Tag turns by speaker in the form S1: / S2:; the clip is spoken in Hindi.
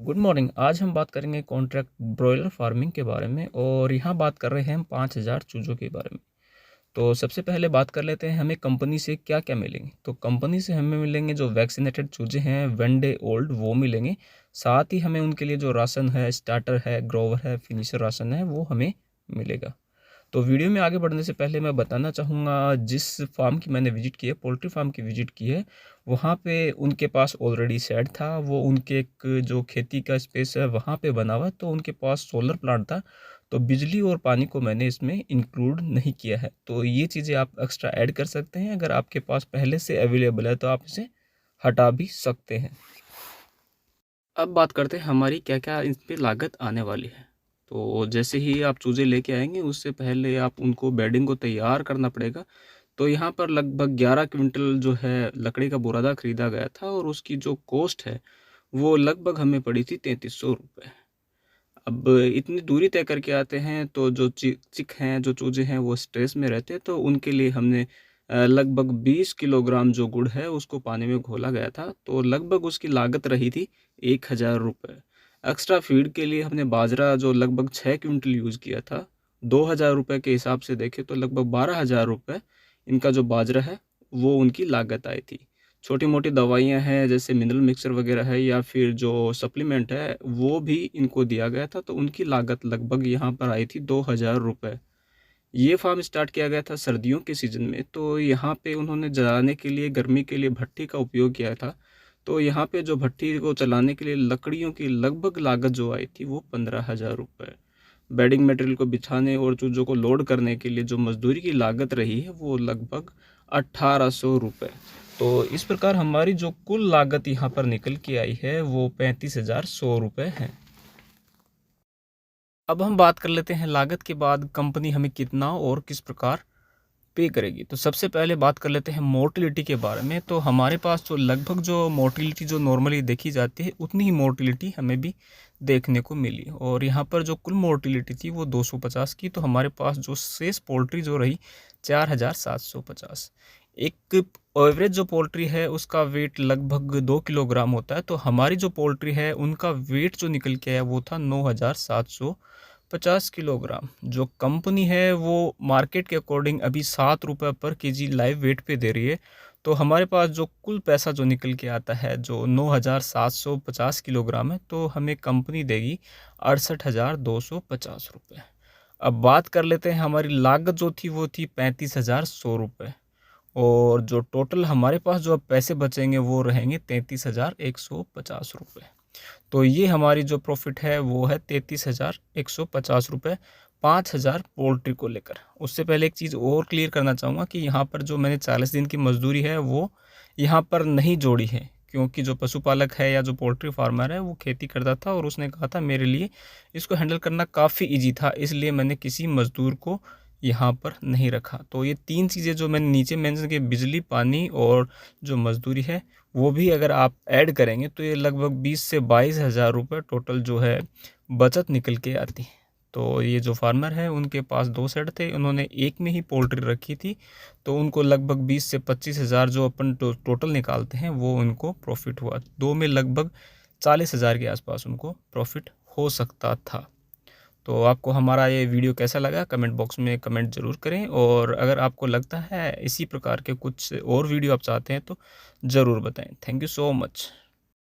S1: Good morning. आज हम बात करेंगे कॉन्ट्रैक्ट ब्रॉयलर फार्मिंग के बारे में और यहाँ बात कर रहे हैं हम 5000 चूज़ों के बारे में। तो सबसे पहले बात कर लेते हैं हमें कंपनी से क्या क्या मिलेंगे। तो कंपनी से हमें मिलेंगे जो वैक्सीनेटेड चूज़े हैं 1 डे ओल्ड वो मिलेंगे। साथ ही हमें उनके लिए जो राशन है, स्टार्टर है, ग्रोवर है, फिनिशर राशन है वो हमें मिलेगा। तो वीडियो में आगे बढ़ने से पहले मैं बताना चाहूँगा जिस फार्म की मैंने विज़िट की है, पोल्ट्री फार्म की विज़िट की है, वहाँ पे उनके पास ऑलरेडी शेड था। वो उनके एक जो खेती का स्पेस है वहाँ पे बना हुआ है, तो उनके पास सोलर प्लांट था। तो बिजली और पानी को मैंने इसमें इंक्लूड नहीं किया है। तो ये चीज़ें आप एक्स्ट्रा ऐड कर सकते हैं। अगर आपके पास पहले से अवेलेबल है तो आप इसे हटा भी सकते हैं। अब बात करते हैं हमारी क्या-क्या इस पे लागत आने वाली है। तो जैसे ही आप चूज़े लेके आएँगे उससे पहले आप उनको बेडिंग को तैयार करना पड़ेगा। तो यहाँ पर लगभग 11 क्विंटल जो है लकड़ी का बुरादा खरीदा गया था और उसकी जो कॉस्ट है वो लगभग हमें पड़ी थी 3300 रुपये। अब इतनी दूरी तय करके आते हैं तो जो चिक हैं, जो चूज़े हैं वो स्ट्रेस में रहते हैं, तो उनके लिए हमने लगभग 20 किलोग्राम जो गुड़ है उसको पानी में घोला गया था। तो लगभग उसकी लागत रही थी 1000 रुपये। एक्स्ट्रा फीड के लिए हमने बाजरा जो लगभग 6 क्विंटल यूज़ किया था। 2000 रुपये के हिसाब से देखें तो लगभग 12,000 रुपये इनका जो बाजरा है वो उनकी लागत आई थी। छोटी-मोटी दवाइयाँ हैं जैसे मिनरल मिक्सचर वगैरह है या फिर जो सप्लीमेंट है वो भी इनको दिया गया था, तो उनकी लागत लगभग यहाँ पर आई थी 2000 रुपये। ये फार्म स्टार्ट किया गया था सर्दियों के सीज़न में, तो यहाँ पे उन्होंने जलाने के लिए गर्मी के लिए भट्ठी का उपयोग किया था। तो यहाँ पे जो भट्ठी को चलाने के लिए लकड़ियों की लगभग लागत जो आई थी वो 15,000 रुपये। बेडिंग मटेरियल को बिछाने और चूज़ों को लोड करने के लिए जो मज़दूरी की लागत रही है वो लगभग 1800 रुपये। तो इस प्रकार हमारी जो कुल लागत यहाँ पर निकल के आई है वो 35,100 रुपये है। अब हम बात कर लेते हैं लागत के बाद कंपनी हमें कितना और किस प्रकार पे करेगी। तो सबसे पहले बात कर लेते हैं मोर्टिलिटी के बारे में। तो हमारे पास जो लगभग जो मोर्टिलिटी जो नॉर्मली देखी जाती है उतनी ही मोर्टिलिटी हमें भी देखने को मिली और यहाँ पर जो कुल मोर्टिलिटी थी वो 250 की। तो हमारे पास जो शेष पोल्ट्री जो रही 4750। एक एवरेज जो पोल्ट्री है उसका वेट लगभग 2 किलोग्राम होता है। तो हमारी जो पोल्ट्री है उनका वेट जो निकल के आया वो था 9750 किलोग्राम। जो कंपनी है वो मार्केट के अकॉर्डिंग अभी 7 रुपये पर केजी लाइव वेट पे दे रही है। तो हमारे पास जो कुल पैसा जो निकल के आता है जो 9750 किलोग्राम है, तो हमें कंपनी देगी 68,250 रुपये। अब बात कर लेते हैं हमारी लागत जो थी वो थी 35,100 रुपये और जो टोटल हमारे पास जो अब पैसे बचेंगे वो रहेंगे 33,150 रुपये। तो ये हमारी जो प्रॉफिट है वो है 33,150 रुपये 5,000 पोल्ट्री को लेकर। उससे पहले एक चीज़ और क्लियर करना चाहूँगा कि यहाँ पर जो मैंने 40 दिन की मजदूरी है वो यहाँ पर नहीं जोड़ी है, क्योंकि जो पशुपालक है या जो पोल्ट्री फार्मर है वो खेती करता था और उसने कहा था मेरे लिए इसको हैंडल करना काफ़ी ईजी था, इसलिए मैंने किसी मज़दूर को यहाँ पर नहीं रखा। तो ये 3 चीज़ें जो मैंने नीचे मेंशन की, बिजली, पानी और जो मज़दूरी है, वो भी अगर आप ऐड करेंगे तो ये लगभग 20 से 22,000 रुपये टोटल जो है बचत निकल के आती है। तो ये जो फार्मर है उनके पास 2 शेड थे, उन्होंने एक में ही पोल्ट्री रखी थी, तो उनको लगभग 20 से 25,000 जो अपन टोटल निकालते हैं वो उनको प्रॉफिट हुआ। 2 में लगभग 40,000 के आसपास उनको प्रॉफिट हो सकता था। तो आपको हमारा ये वीडियो कैसा लगा कमेंट बॉक्स में कमेंट ज़रूर करें और अगर आपको लगता है इसी प्रकार के कुछ और वीडियो आप चाहते हैं तो ज़रूर बताएं। Thank you so much.